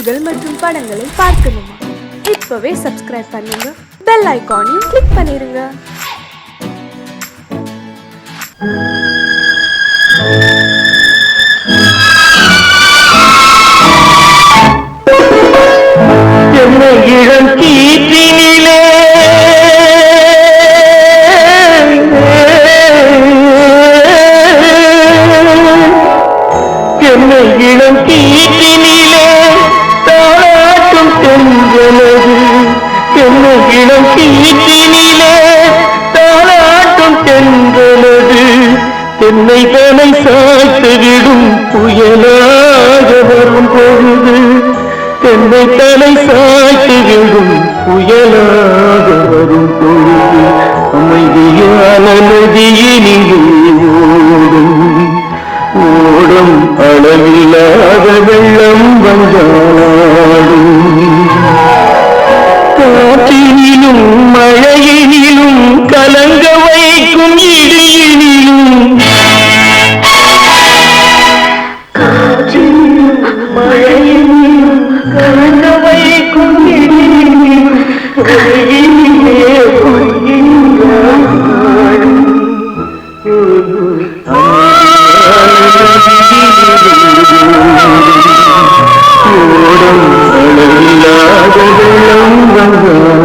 பாடல்கள் மற்றும் படங்களை பார்க்கணுமா? இப்பவே சப்ஸ்கிரைப் பண்ணுங்க, பெல் ஐகானையும் கிளிக் பண்ணிருங்க. என்னை இளம் கீற்றினிலே என்னை இளம் கீற்றினிலே தாளாட்டும் தென்றலது. என்னை இளம் கீற்றினிலே தாளாட்டும் தென்றலது. என்னை தலை சாய்த்துவிடும் புயலாக வரும் பொழுது, என்னை தலை சாய்த்துவிடும் புயலாக வரும் பொழுது, அமைதியான நதியினிலே ஓடும் ஓடும் அளவில்லாத வெள்ளம் வந்தாடும். காற்றினிலும் மழையினிலும் கலங்க வைக்கும் இடியினிலும், காற்றினிலும் மழையினிலும் கலங்க வைக்கும் இடியினிலும் கரையினிலே பொய்கின்றான். ஓடும் அளவில்லாத வெள்ளம் வந்தாடும்.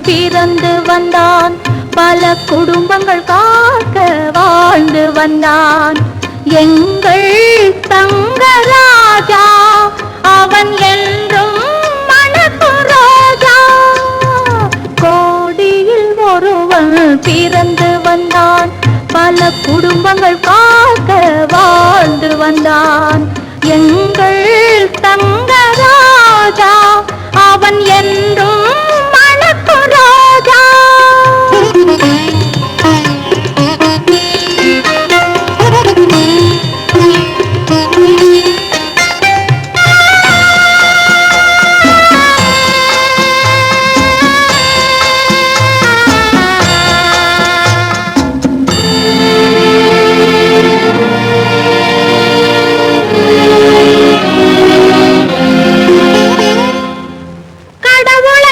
பிறந்து வந்தான், பல குடும்பங்கள் காக்க வாழ்ந்து வந்தான். எங்கள் தங்கராஜா அவன் என்றும் மணக்கும் ரோஜா. கோடியில் ஒருவன் பிறந்து வந்தான், பல குடும்பங்கள் காக்க வாழ்ந்து வந்தான். எங்கள் தங்கராஜா அவன் என்றும் கடவுளை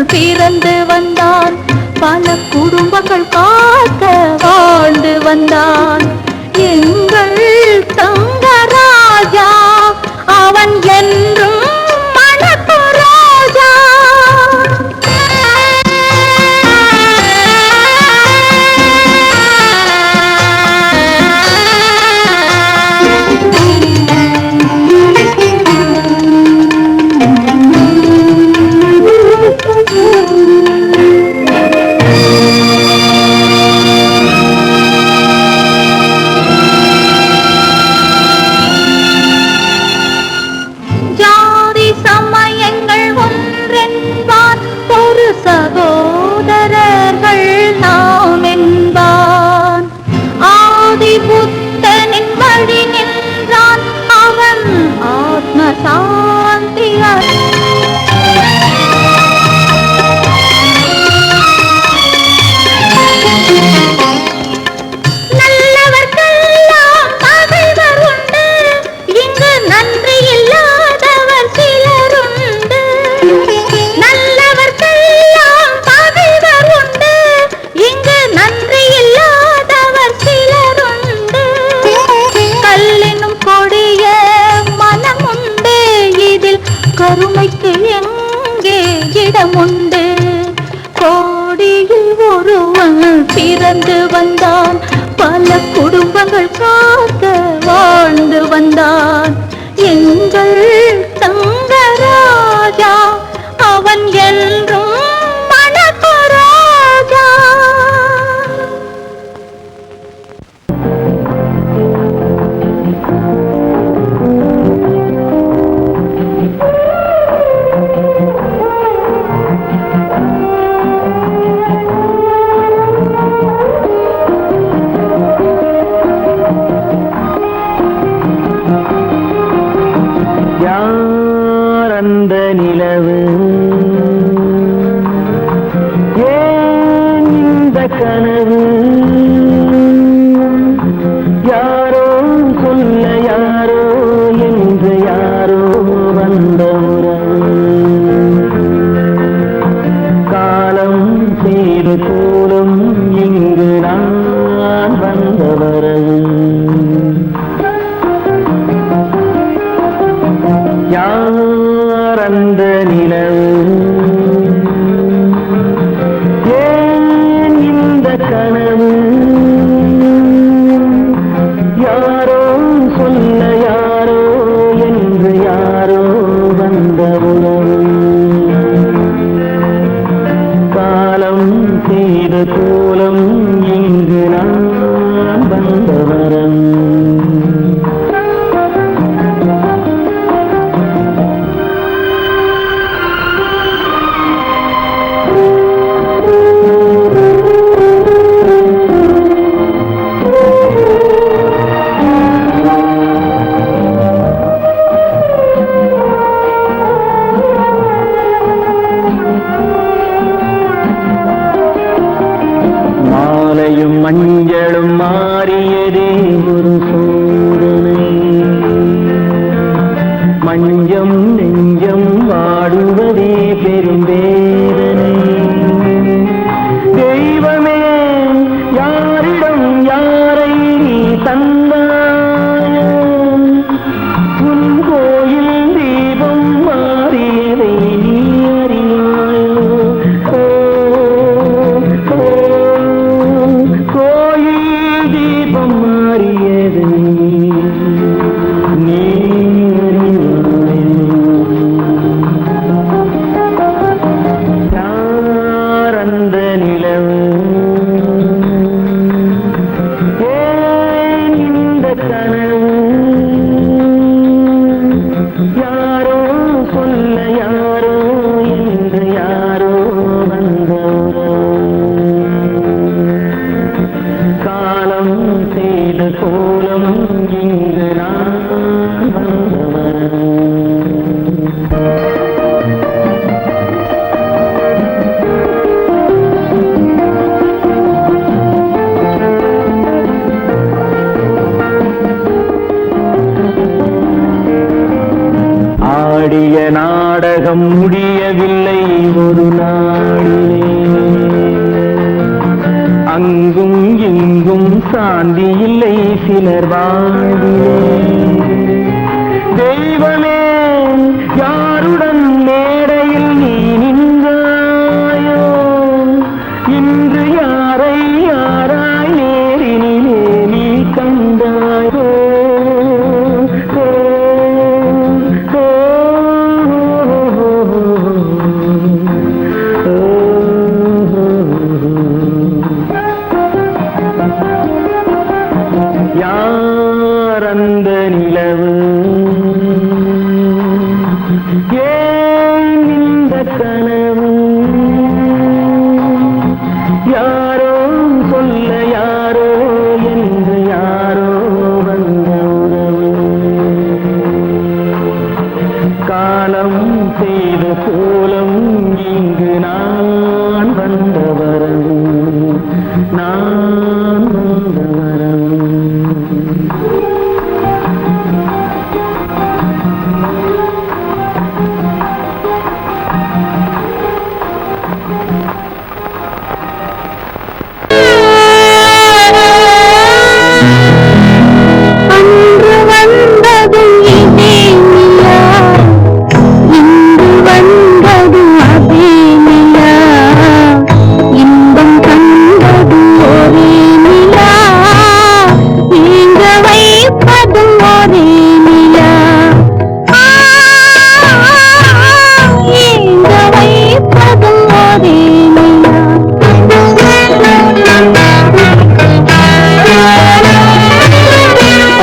பிறந்து வந்தான் பல குடும்பங்கள் காக்க வாழ்ந்து வந்தான் எங்கள் தங்கராஜா அவன் என்றும் மணக்கு ராஜா ஜாதி சமயங்கள் ஒன்றென்பான் ஒரு சகோதரர்கள் நாம் என்பான் ஆதி புத்தனின் வழி நின்றான் அவன் ஆத்ம சாந்தி நல்லவர்க்கெல்லாம் பகைவர் உண்டு இங்கு நன்றி இல்லாதவர் சிலருண்டு நல்லவர்க்கெல்லாம் பகைவர் உண்டு இங்கு நன்றி இல்லாதவர் சிலருண்டு கல்லினும் கொடிய மனம் உண்டு இதில் கருமைக்கு எங்கே இடமுண்டு கோடியில் ஒருவன் பிறந்து வந்தான் பல குடும்பங்கள் காக்க வாழ்ந்து வந்தான் எங்கள் தங்கராஜா அவன் என்றும் மணக்கு ராஜா யார் அந்த நிலவு ஏன் இந்த கனவு யாரோ சொல்ல யாரோ என்று யாரோ வந்த உறவு காலம் செய்து கூடும் இங்கு நான் வந்த வரவு யார் அந்த நிலவு ஏன் இந்த கனவு யாரோ சொல்ல யாரோ என்று யாரோ வந்த உறவு காலம் செய்த கோலம் இங்கு நான் வந்த வரம் இல்லை ஒரு நாளிலே. அங்கும் இங்கும் சாந்தி இல்லை சிலர் வாழ்விலே. தெய்வமே யாருடன் மேடையில் நீ நின்றாயோ, இன்று யாரை யாராய் நேரினிலே நீ கண்டாயோ. யார் அந்த நிலவு, ஏன் இந்த கனவு, யாரோ சொல்ல யாரோ என்று யாரோ வந்த உறவு. காலம் செய்த கோலம் இங்கு நான் வந்த வரவு, நான் வந்த வரவு.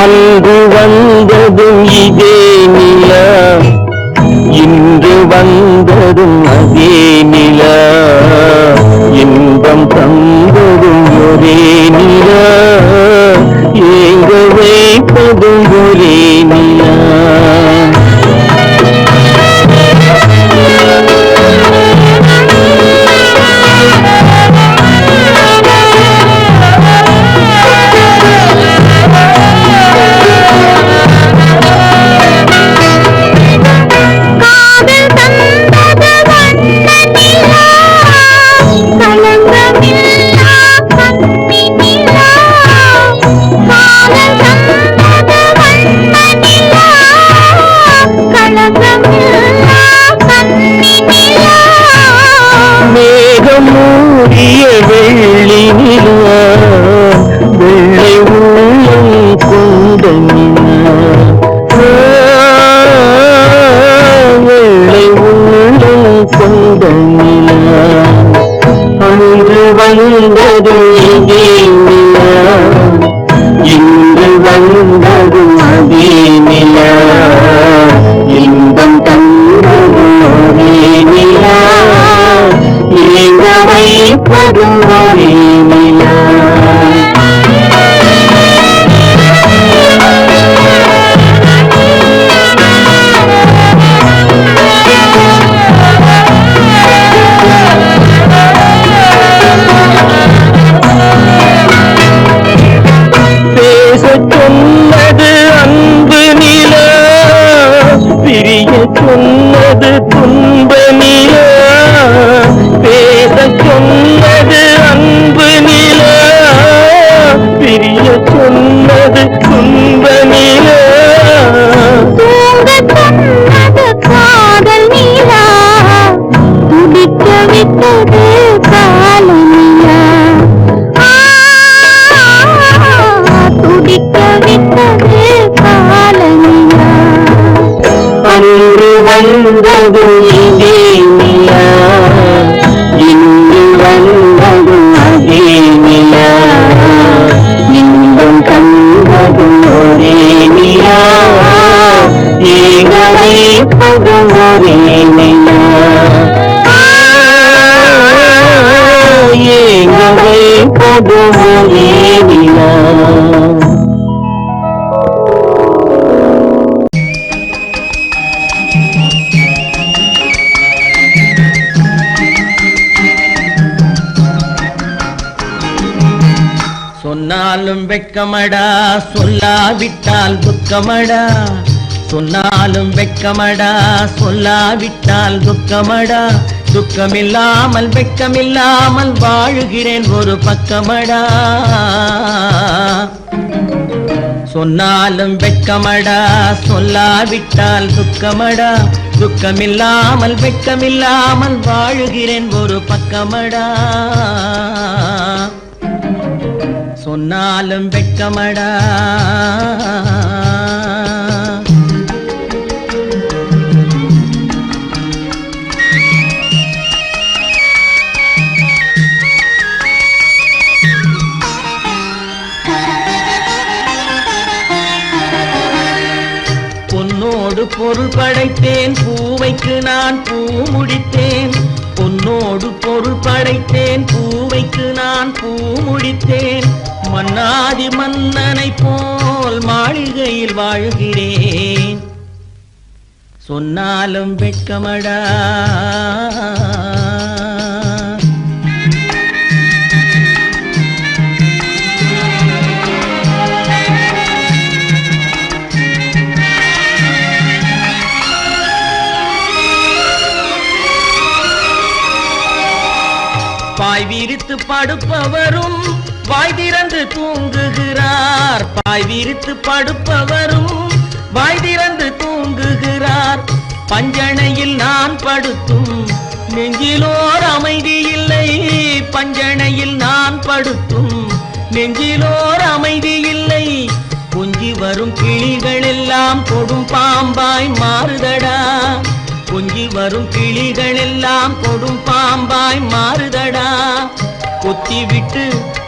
அன்று வந்ததும் இதே நிலா, இன்று வந்ததும் அதே நிலா, இன்பம் தந்ததும் ஒரே நிலா, ஏங்க வைப்பதும் ஒரே நிலா. மூடிய வெள்ளி நிலா, வெள்ளை உள்ளம் கொண்ட நிலா, வெள்ளை உள்ளம் கொண்ட நிலா. அன்று வந்தது இதே நிலா, இன்று வந்தது அதே நிலா, இன்பம் தந்தது ஒரே நிலா, ஏங்க வைப்பதும் ஒரே நிலா. பேசச் சொன்னது அன்பு நிலா, பிரிய சொன்னது துன்ப நிலா. பேசச் சொன்னது அன்பு நிலா, பிரிய சொன்னது துன்ப நிலா. தூங்கச் சொன்னது காதல் நிலா, துடிக்க விட்டது கால நிலா, துடிக்க விட்டது கால நிலா. அன்று வந்தது இதே நிலா, இன்று வந்தது அதே நிலா, இன்பம் தந்தது ஒரே நிலா, ஏங்க வைப்பது ஒரே நிலா, ஏங்க வைப்பது ஒரே நிலா. சொன்னாலும் வெட்கமடா, சொல்லாவிட்டால் துக்கமடா, சொன்னாலும் வெட்கமடா, சொல்லாவிட்டால் துக்கமடா. துக்கமில்லாமல் வெட்கமில்லாமல் வாழுகிறேன் ஒரு பக்கமடா. சொன்னாலும் வெட்கமடா, சொல்லாவிட்டால் துக்கமடா. துக்கமில்லாமல் வெட்கமில்லாமல் வாழுகிறேன் ஒரு பக்கமடா. சொன்னாலும் வெட்கமடா. பொன்னோடு பொருள் படைத்தேன், பூவைக்கு நான் பூ முடித்தேன். பொன்னோடு பொருள் படைத்தேன், பூவைக்கு நான் பூ முடித்தேன். மன்னாதி மன்னனை போல் மாளிகையில் வாழ்கிறேன். சொன்னாலும் வெட்கமடா. பாய் விரித்து படுப்பவரும் வாய் திறந்து தூங்குகிறார். பாய் விரித்து படுப்பவரும் வாய் திறந்து தூங்குகிறார். பஞ்சணையில் நான் படுத்தும் நெஞ்சிலோர் அமைதி இல்லை. பஞ்சணையில் நான் படுத்தும் நெஞ்சிலோர் அமைதி இல்லை. கொஞ்சி வரும் கிளிகள் எல்லாம் கொடும் பாம்பாய் மாறுதடா. கொஞ்சி வரும் கிளிகள் எல்லாம் கொடும் பாம்பாய் மாறுதடா. கொத்தி விட்டு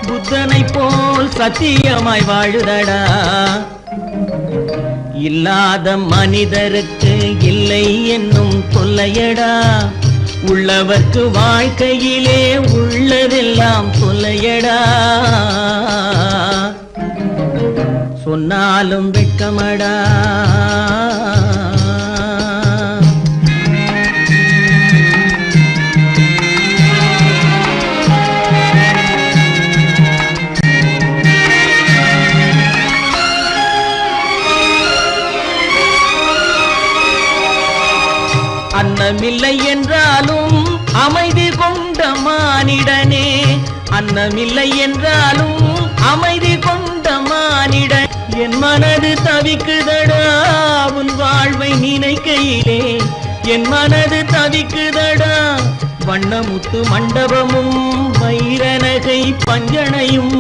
புத்தனை போல் சத்தியமாய் வாழுதடா. இல்லாத மனிதருக்கு இல்லை என்னும் தொல்லையடா. உள்ளவர்க்கு வாழ்க்கையிலே உள்ளதெல்லாம் தொல்லையடா. சொன்னாலும் வெட்கமடா. அன்னமில்லை என்றாலும் அமைதி கொண்ட மானிடனே. அன்னமில்லை என்றாலும் அமைதி கொண்ட மானிடன். என் மனது தவிக்குதடா உன் வாழ்வை நினைக்கையிலே. என் மனது தவிக்குதடா. வண்ணமுத்து மண்டபமும் வைரநகை பஞ்சனையும்.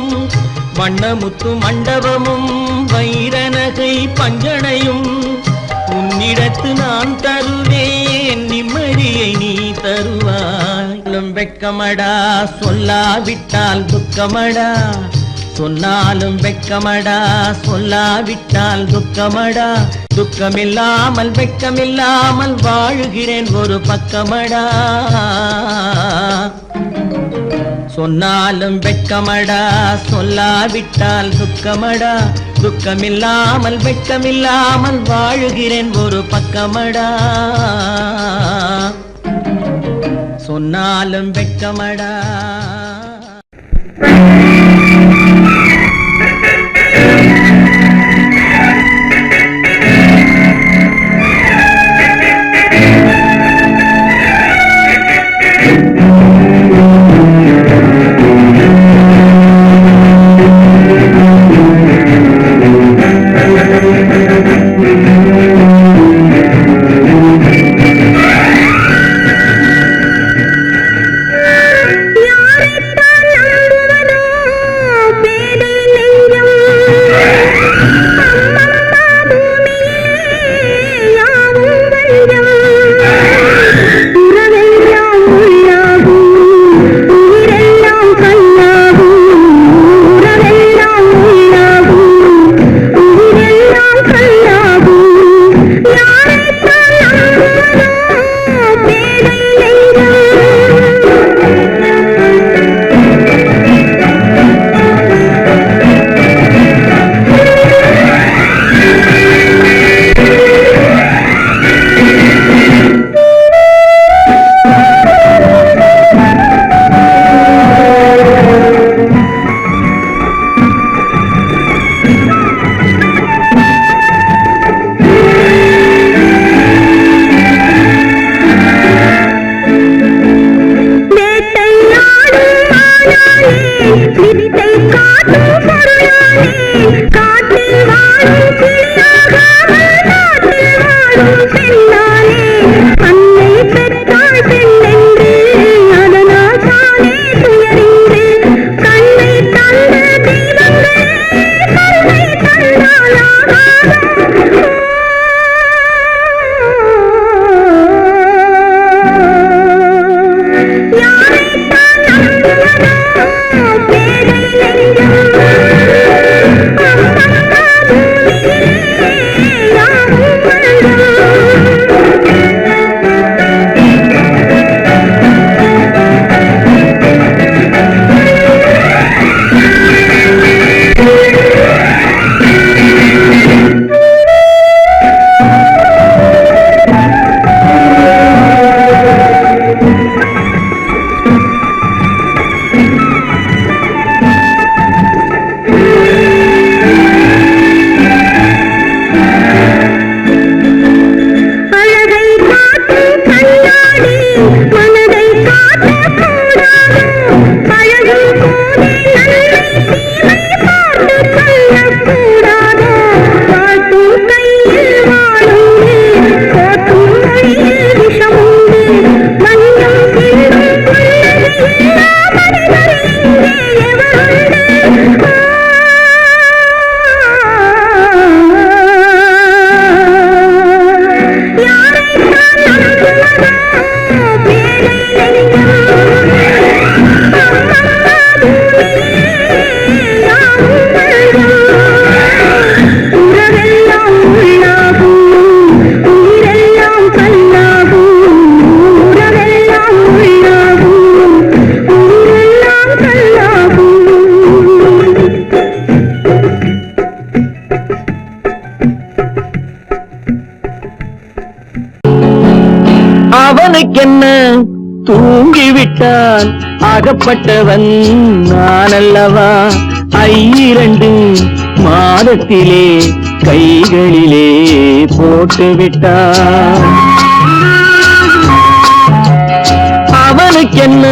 வண்ணமுத்து மண்டபமும் வைரநகை பஞ்சனையும். உன்னிடத்து நான் தருவேன், நிம்மதியை நீ தருவாய். வெட்கமடா, சொல்லாவிட்டால் துக்கமடா. சொன்னாலும் வெட்கமடா, சொல்லாவிட்டால் துக்கமடா. துக்கமில்லாமல் வெட்கமில்லாமல் வாழுகிறேன் ஒரு பக்கமடா. சொன்னாலும் வெட்கமடா, சொல்லாவிட்டால் துக்கமடா. துக்கமில்லாமல் வெட்கமில்லாமல் வாழுகிறேன் ஒரு பக்கமடா. சொன்னாலும் வெட்கமடா. அவனுக்கென்ன தூங்கிவிட்டான் அகப்பட்டவன் நான் அல்லவா 2 மாதத்திலே கைகளிலே போட்டுவிட்டான் அவனுக்கென்ன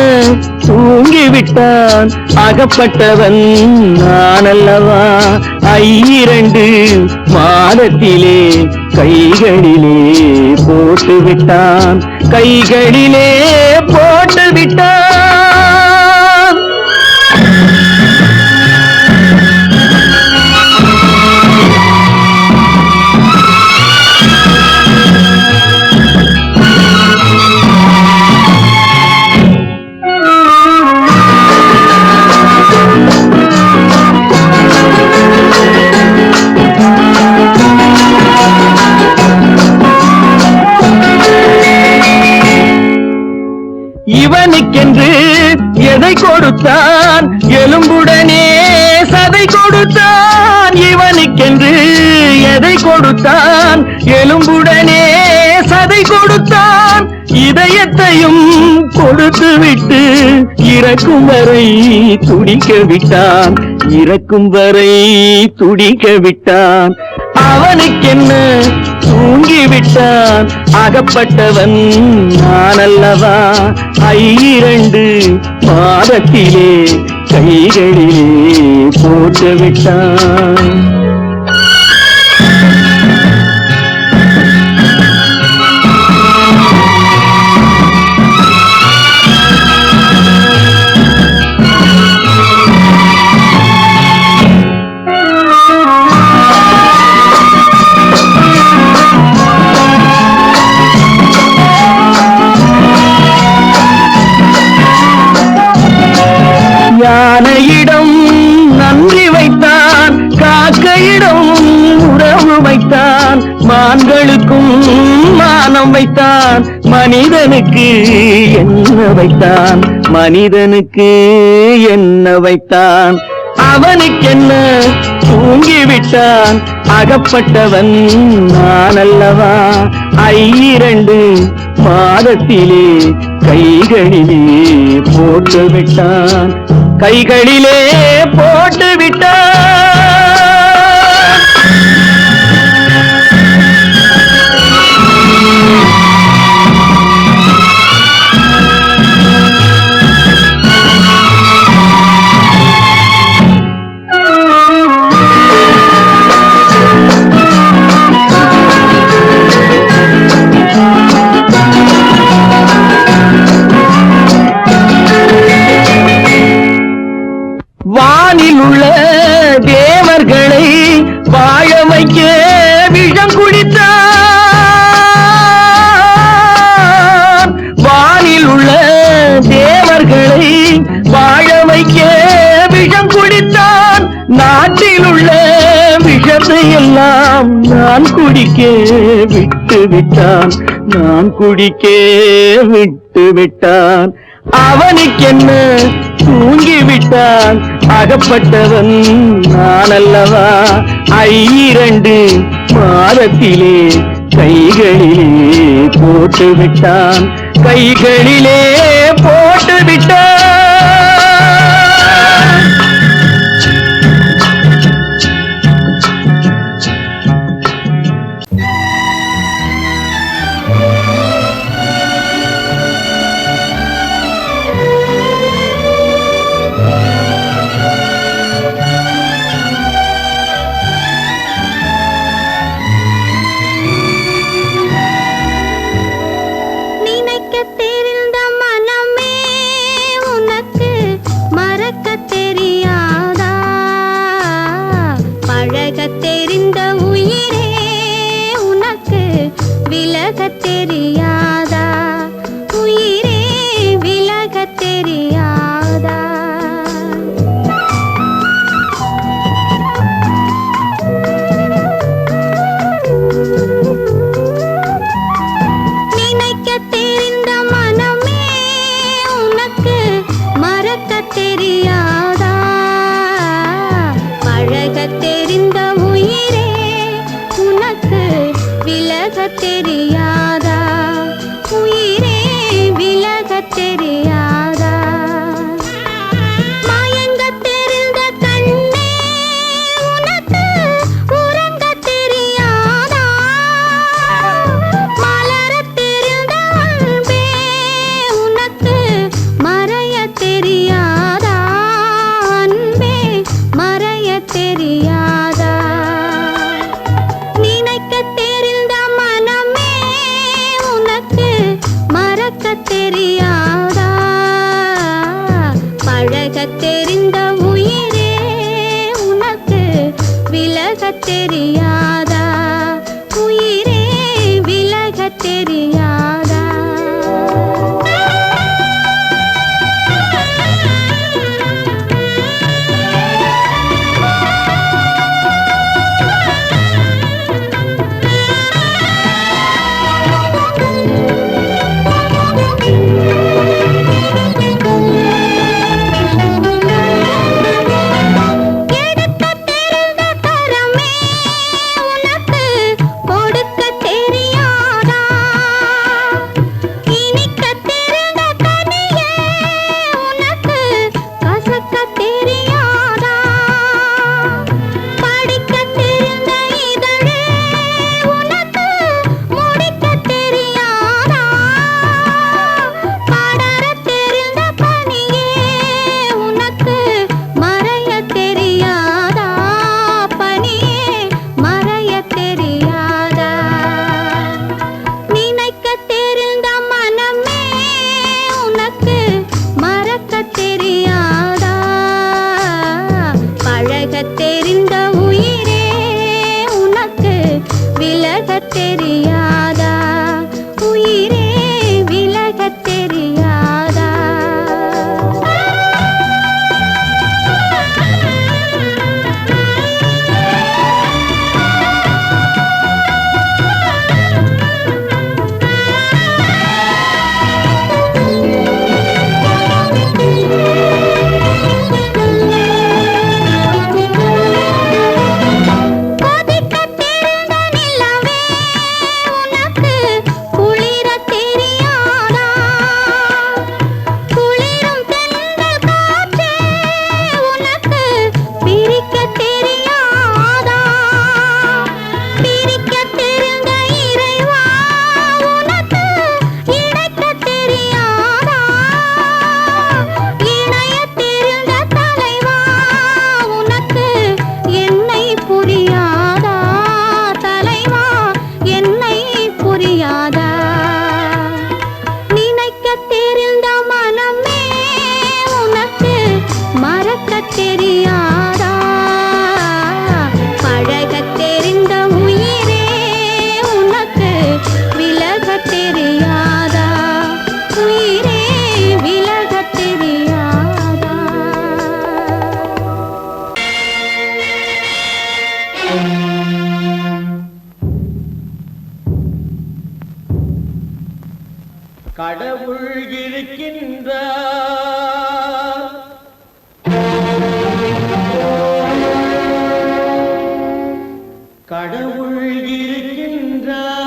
தூங்கிவிட்டான் அகப்பட்டவன் நான் அல்லவா 2 மாதத்திலே கைகளிலே போட்டுவிட்டான் கைகளிலே போட்டுவிட்டான் இவனுக்கென்று எதை கொடுத்தான் எலும்புடனே சதை கொடுத்தான் இவனுக்கென்று எதை கொடுத்தான் எலும்புடனே சதை கொடுத்தான் இதயத்தையும் கொடுத்து விட்டு இறக்கும் வரை துடிக்க விட்டான் இறக்கும் வரை துடிக்க விட்டான் அவனுக்கென்ன தூங்கிவிட்டான் அகப்பட்டவன் நான் அல்லவா 2 மாதத்திலே கைகளிலே போட்டுவிட்டான் யானையிடம் நன்றி வைத்தான் காக்கையிடம் உறவு வைத்தான் மான்களுக்கும் மானம் வைத்தான் மனிதனுக்கு என்ன வைத்தான் மனிதனுக்கு என்ன வைத்தான் அவனுக்கென்ன தூங்கிவிட்டான் அகப்பட்டவன் நான் அல்லவா 2 மாதத்திலே கைகளிலே போட்டுவிட்டான் கைகளிலே போட்டுவிட்டான் வானில் உள்ள தேவ வானில் உள்ள தேவர்களை வாழ வைக்க விஷம் குடித்தான். நாட்டில் உள்ள விஷத்தை எல்லாம் நான் குடிக்க விட்டு விட்டான். நான் குடிக்க விட்டு விட்டான். அவனுக்கென்ன தூங்கிவிட்டான். அகப்பட்டவன் நான் அல்லவா. 2 மாதத்திலே கைகளிலே போட்டு விட்டான். கைகளிலே போட்டு விட்டான். கடவுள் இருக்கின்றார்.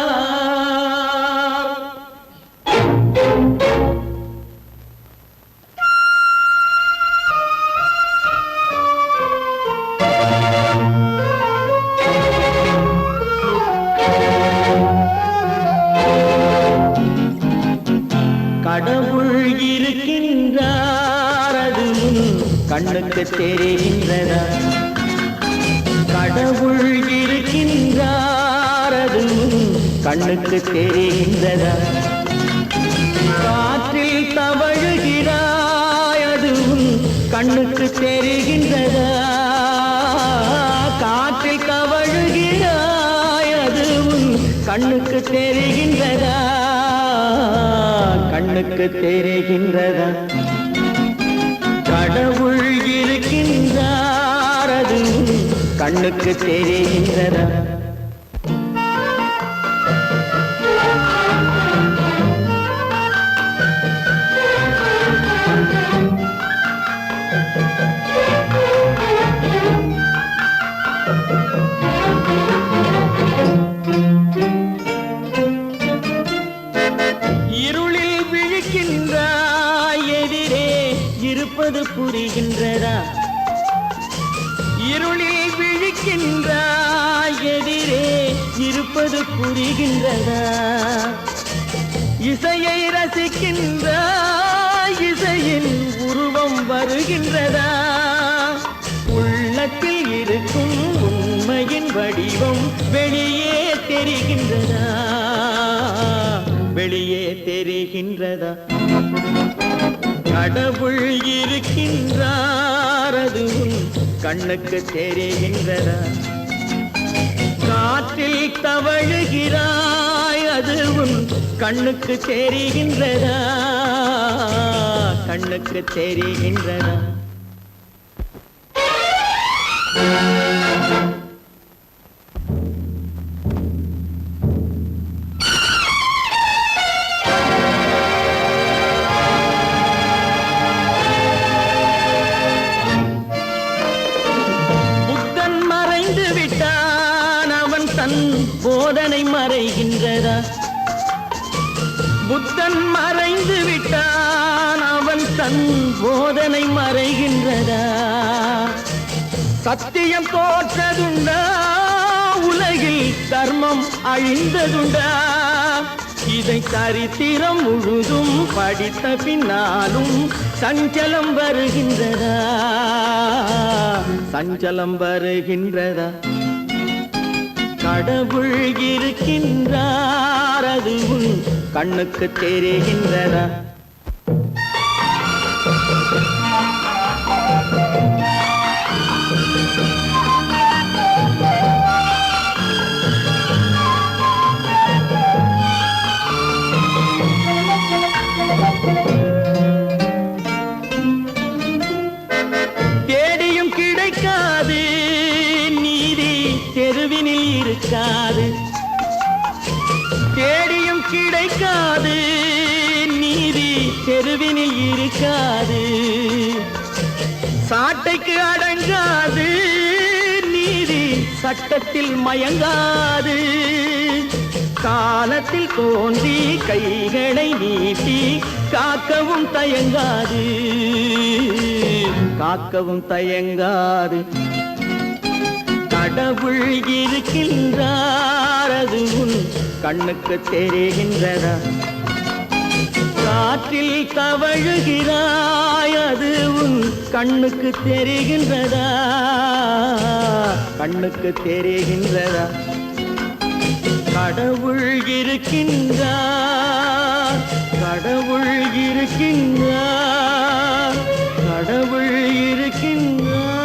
கடவுள் இருக்கின்றார், அது கண்ணுக்கு தெரிகின்றதா? கடவுள் இருக்கின்றார், அது கண்ணுக்கு தெரிகின்றதா? காற்றில் தவழுகிறாய், அது கண்ணுக்கு தெரிகின்றதா? காற்றில் தவழுகிறாய், அது கண்ணுக்கு தெரிகின்றதா? கண்ணுக்கு தெரிகின்றதா? கடவுள் இருக்கின்றார், அது கண்ணுக்கு தெரிகின்றதா? இருளில் விழிக்கின்றாய், எதிரே இருப்பது புரிகின்றதா? இருளில் விழிக்கின்றாய், எதிரே இருப்பது புரிகின்றதா? இசையை ரசிக்கின்றாய், இசையின் உருவம் வருகின்றதா? உள்ளத்தில் இருக்கும் உண்மையின் வடிவம் வெளியே தெரிகின்றதா? வெளியே தெரிகின்றதா? கடவுள் இருக்கின்றார், அது கண்ணுக்கு தெரிகின்றதா? காற்றில் தவழுகிறாய், அது கண்ணுக்கு தெரிகின்றதா? கண்ணுக்கு தெரிகின்றதா? போதனை மறைகின்றதா? புத்தன் மறைந்து விட்டான், அவன் தன் போதனை மறைகின்றதா? சத்தியம் தோற்றதுண்டா? உலகில் தர்மம் அழிந்ததுண்டா? இதை சரித்திரம் முழுதும் படித்த பின்னாலும் சஞ்சலம் வருகின்றதா? சஞ்சலம் வருகின்றதா? கடவுள் இருக்கின்றார், அது கண்ணுக்கு தெரிகின்றதா? தேடியும் கிடைக்காது நீதி, தெருவினில் இருக்காது. தேடியும் கிடைக்காது நீதி, தெருவினில் இருக்காது. சாட்டைக்கு அடங்காது நீதி, சட்டத்தில் மயங்காது. காலத்தில் தோன்றி கைகளை நீட்டி காக்கவும் தயங்காது. காக்கவும் தயங்காது. கடவுள் இருக்கின்றார், அது கண்ணுக்கு தெரிகின்றதா? காற்றில் தவழுகிறாய், அது கண்ணுக்கு தெரிகின்றதா? கண்ணுக்கு தெரிகின்றதா? கடவுள் இருக்கின்றார், கடவுள் இருக்கின்றார், கடவுள் இருக்கின்றார்.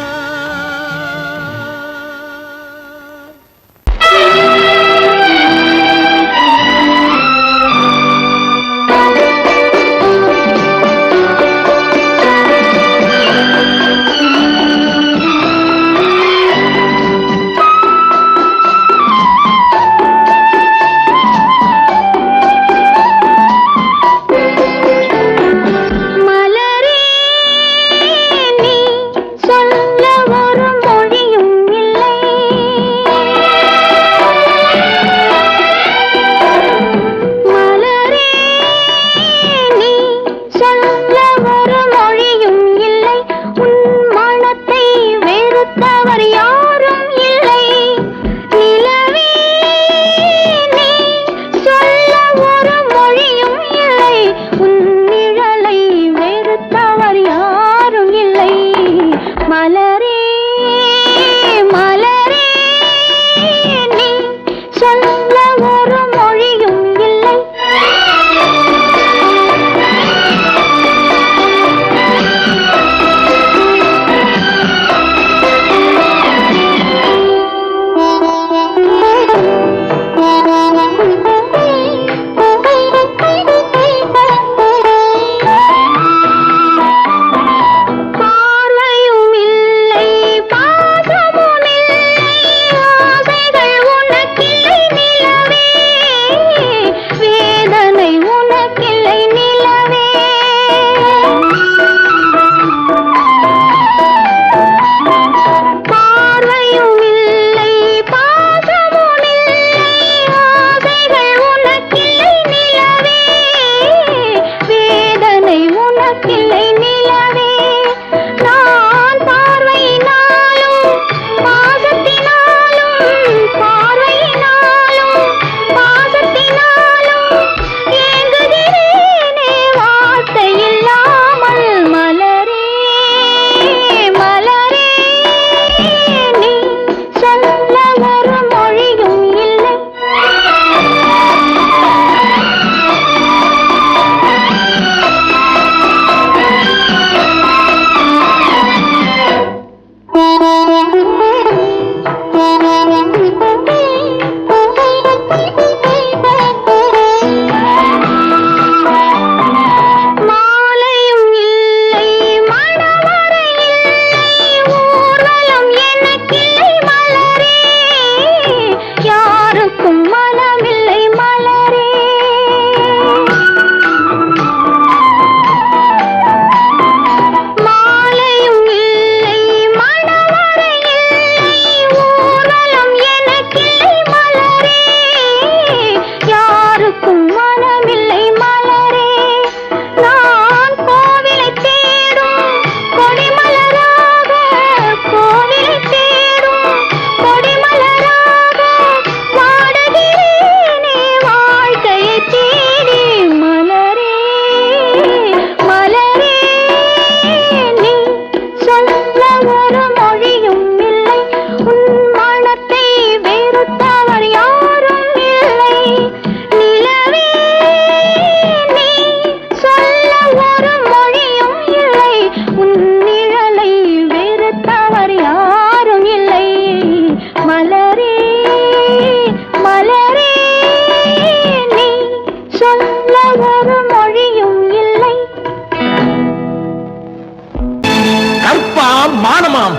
மானமாம்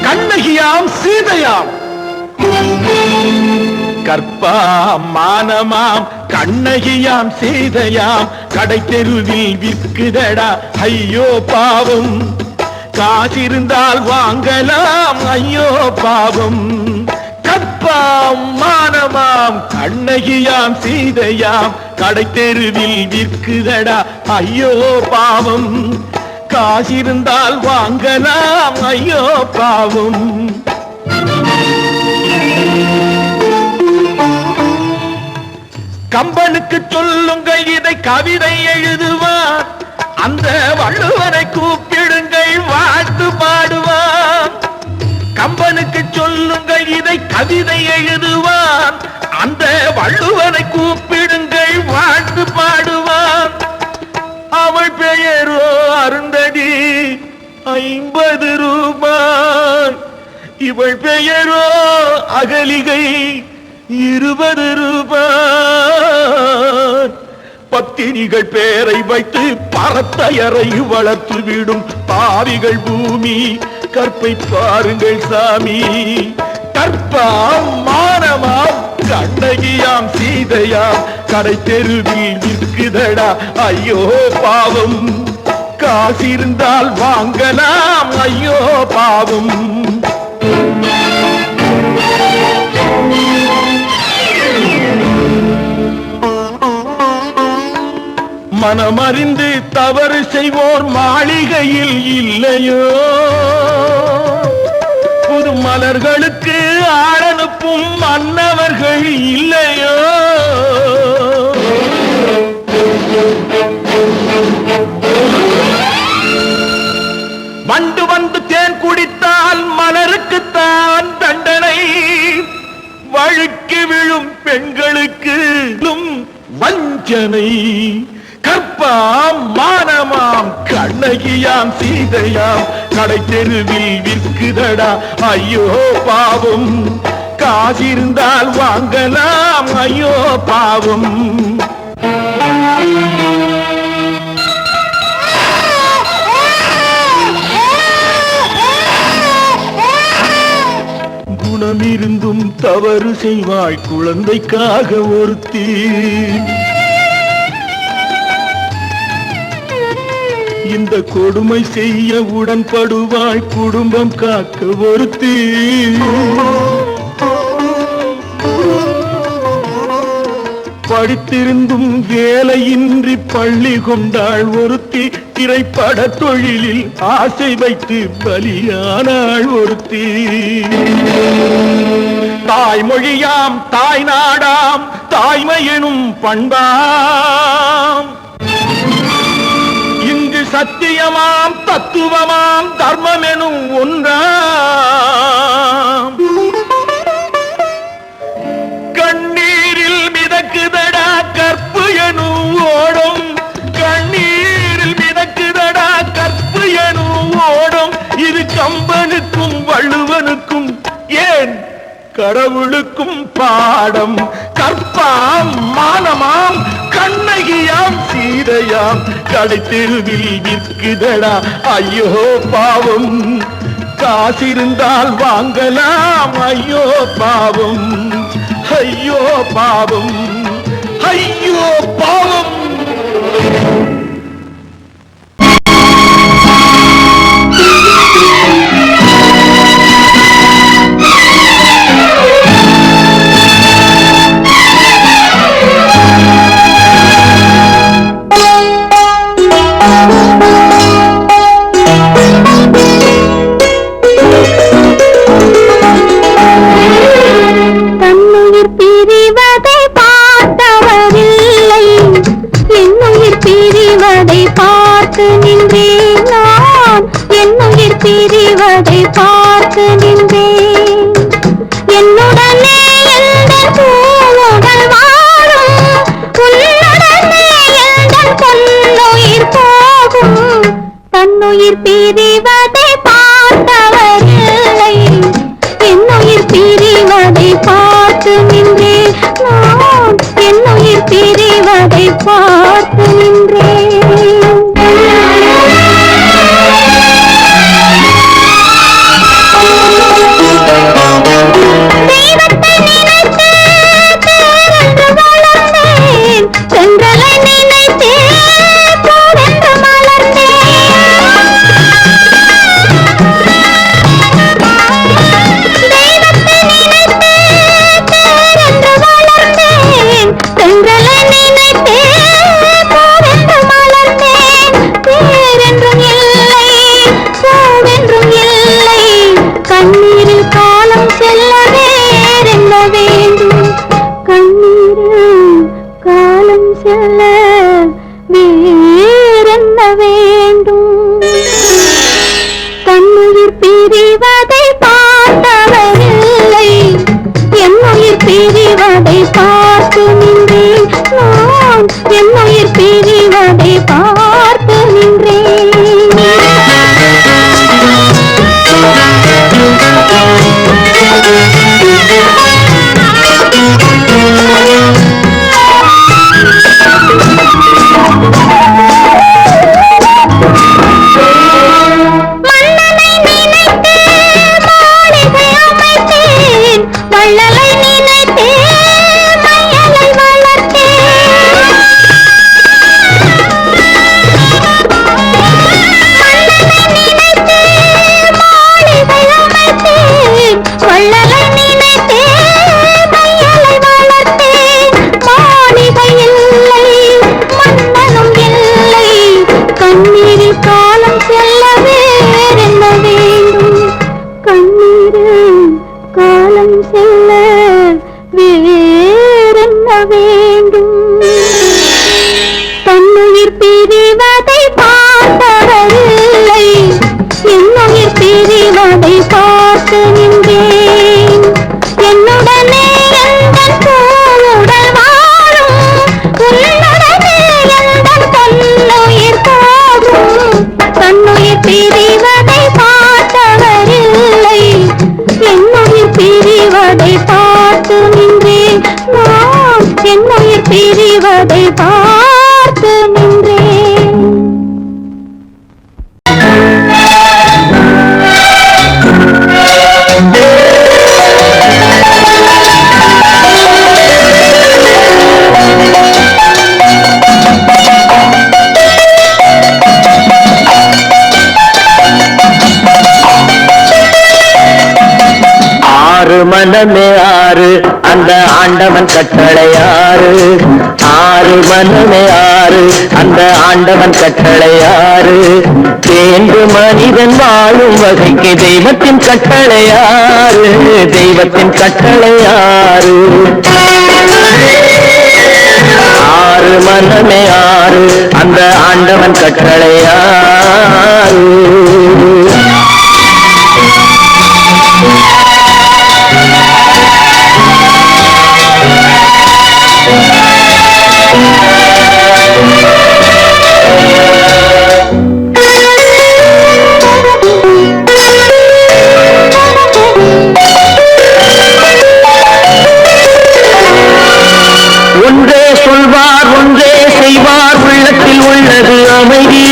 கண்ணகியாம் சீதையாம் கற்பாம் மானமாம் கண்ணகியாம் சீதையாம் கடை தெருவில் விற்குதடா ஐயோ பாவம் காசிருந்தால் வாங்கலாம் ஐயோ பாவம் கற்பாம் மானமாம் கண்ணகியாம் சீதையாம் கடை தெருவில் விற்குதடா ஐயோ பாவம் காசிருந்தால் வாங்கலாம் ஐயோ பாவம் கம்பனுக்கு சொல்லுங்கள் இதை கவிதை எழுதுவான் அந்த வள்ளுவனை கூப்பிடுங்கள் வாழ்த்து பாடுவான் கம்பனுக்கு சொல்லுங்கள் இதை கவிதை எழுதுவான் அந்த வள்ளுவனை கூப்பிடுங்கள் வாழ்த்து பாடுவான் அவள் பெயரோ அருந்ததி 50 ரூபாய் இவள் பெயரோ அகலிகை 20 ரூபாய் பத்தினிகள் பேரை வைத்து பரத்தையரை வளர்த்து விடும் பாவிகள் பூமி கற்பை பாருங்கள் சாமி கற்பாம் மானமாம் கண்ணகியாம் சீதையாம் கடை தெருவில் விற்குதடா ஐயோ பாவம் காசிருந்தால் வாங்கலாம் ஐயோ பாவம் மனமறிந்து தவறு செய்வோர் மாளிகையில் இல்லையோ புது மலர்களுக்கு ஆளனுப்பும் மன்னவர்கள் இல்லையோ வண்டு வந்து தேன் குடித்தால் மலருக்குத்தான் தண்டனை வழுக்கி விழும் பெண்களுக்கு வஞ்சனை கற்பாம் மானமாம் கண்ணகியாம் சீதையாம் கடை தெருவில் விற்குதடா ஐயோ பாவம் காசிருந்தால் வாங்கலாம் ஐயோ பாவம் குணமிருந்தும் தவறு செய்வாய் குழந்தைக்காக ஒருத்தி இந்த கொடுமை செய்ய உடன்படுவாய் குடும்பம் காக்க ஒருத்தி படித்திருந்தும் வேலையின்றி பள்ளி கொண்டாள் ஒருத்தி திரைப்பட தொழிலில் ஆசை வைத்து பலியானாள் ஒருத்தி தாய்மொழியாம் தாய் நாடாம் தாய்மையெனும் பண்பாம் இங்கு சத்தியமாம் தத்துவமாம் தர்மமெனும் ஒன்றாம் கண்ணீரில் மிதக்குதடா கற்பு எனும் ஓடும் கண்ணீரில் மிதக்குதடா கற்பு எனும் ஓடும் இது கம்பனுக்கும் வள்ளுவனுக்கும் ஏன் கடவுளுக்கும் பாடம் கற்பாம் மானமாம் கண்ணகியாம் சீதையாம் கடை தெருவில் விற்குதடா ஐயோ பாவம் காசிருந்தால் வாங்கலாம் ஐயோ பாவம் ஐயோ பாவம் ஐயோ பாவம் பிரிவதை பார்த்து நின்றேன் என்னுடனே எந்தன் பூவுடல் வாழும் உன்னுடனே எந்தன் பொன்னுயிர் போகும் தன்னுயிர் பிரிவதை பார்த்தவரில்லை என்னுயிர் பிரிவதை பார்த்து நின்றேன் நான் என்னுயிர் பிரிவதை பார்த்து நின்றேன் பிரிவதை பார்த்தவரில்லை, என்னுயிர் பிரிவதை பார்த்து நின்றேன். என்னுடனே எந்தன் பூவுடல் வாழும், உன்னுடனே எந்தன் பொன்னுயிர் போகும். தன்னுயிர் பிரிவதை பார்த்தவரில்லை, என்னுயிர் பிரிவதை பார்த்து நின்றேன். நான் என்னுயிர் பிரிவதை பார்த்து நின்றேன். மனமே ஆறு அந்த ஆண்டவன் கட்டளையாறு, ஆறு மனமே ஆறு அந்த ஆண்டவன் கட்டளையாறு. தேர்ந்து மனிதன் வாழும் வகைக்கு தெய்வத்தின் கட்டளையாறு, தெய்வத்தின் கட்டளையாறு. ஆறு மனமே ஆறு அந்த ஆண்டவன் கட்டளையாறு. ஒன்றே சொல்வார் ஒன்றே செய்வார், உள்ளத்தில் உள்ளது அமைதி.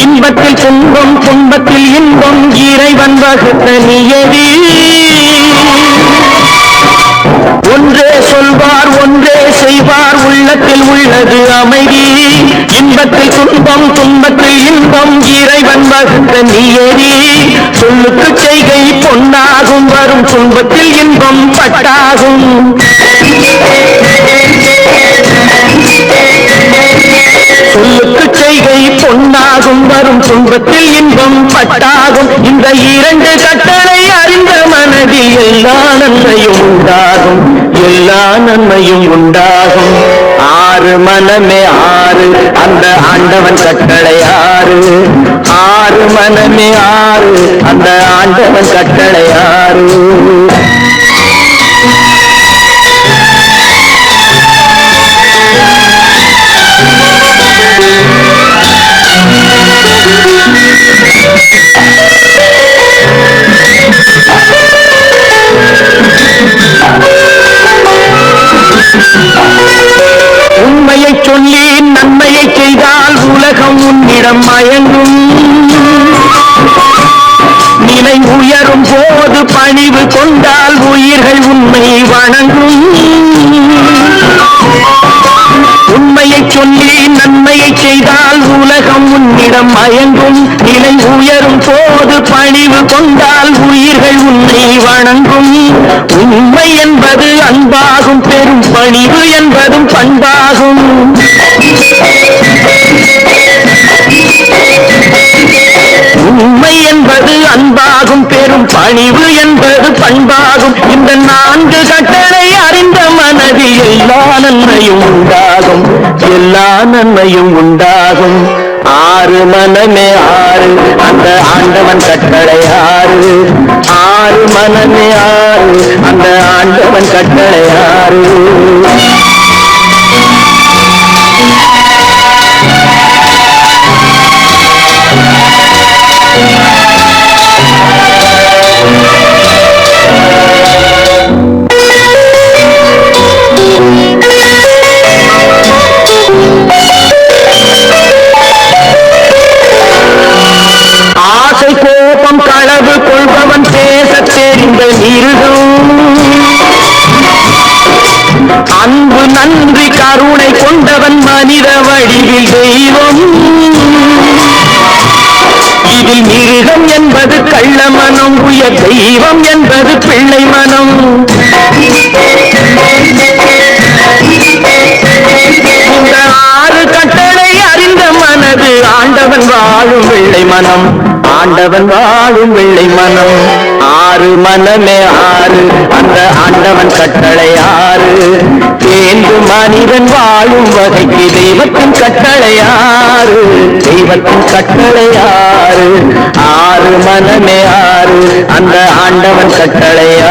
இன்பத்தில் துன்பம் துன்பத்தில் இன்பம், இறைவன் வகுத்த நியதி. ஒன்றே சொல்வார் ஒன்றே செய்வார், உள்ளத்தில் உள்ளது அமைதி. இன்பத்தில் துன்பம் துன்பத்தில் இன்பம், இறைவன் வகுத்த நியதி. சொல்லுக்கு செய்கை பொன்னாகும், வரும் துன்பத்தில் இன்பம் பட்டாகும். சொல்லுக்கு செய்கை பொன்னாகும், வரும் துன்பத்தில் இன்பம் பட்டாகும். இந்த இரண்டு கட்டளை அறிந்த மனதில் எல்லா நன்மையும் உண்டாகும், எல்லா நன்மையும் உண்டாகும். ஆறு மனமே ஆறு அந்த ஆண்டவன் கட்டளையாறு, ஆறு மனமே ஆறு அந்த ஆண்டவன் கட்டளையாறு. உண்மையை சொல்லி நன்மையை செய்தால் உலகம் உன்னிடம் மயங்கும். நிலை உயரும் போது பணிவு கொண்டால் உயிர்கள் உண்மை வணங்கும். உண்மையை சொல்லி நன்மையை செய்தால் உலகம் உன்னிடம் மயங்கும். நிலை உயரும் போது பணிவு கொண்டால் உயிர்கள் உன்னை வணங்கும். உண்மை என்பது அன்பாகும், பெரும் பணிவு என்பதும் பண்பாகும். உண்மை என்பது அன்பாகும், பெரும் பணிவு என்பது பண்பாகும். இந்த நான்கு கட்டளை அறிந்த மனதில் எல்லா நன்மையும் உண்டாகும், எல்லா நன்மையும் உண்டாகும். ஆறு மனமே ஆறு அந்த ஆண்டவன் கட்டளையாறு, ஆறு மனமே ஆறு அந்த ஆண்டவன் கட்டளையாறு. ஆசை கோபம் களவு கொள்பவன் பேச தெரிந்த மிருகம். அன்பு நன்றி கருணை கொண்டவன் மனித வடிவில் தெய்வம். இதில் மிருகம் என்பது கள்ள மனம், உயர் தெய்வம் என்பது பிள்ளை மனம். இந்த ஆறு கட்டளை அறிந்த மனது ஆண்டவன் வாழும் வெள்ளை மனம், ஆண்டவன் வாழும் வெள்ளை மனம். ஆறு மனமே ஆறு அந்த ஆண்டவன் கட்டளை ஆறு. வேண்டும் மனிதன் வாழும் வகைக்கு தெய்வத்தின் கட்டளையாறு, தெய்வத்தின் கட்டளையாறு. ஆறு மனமே ஆறு, அந்த ஆண்டவன் கட்டளையாறு.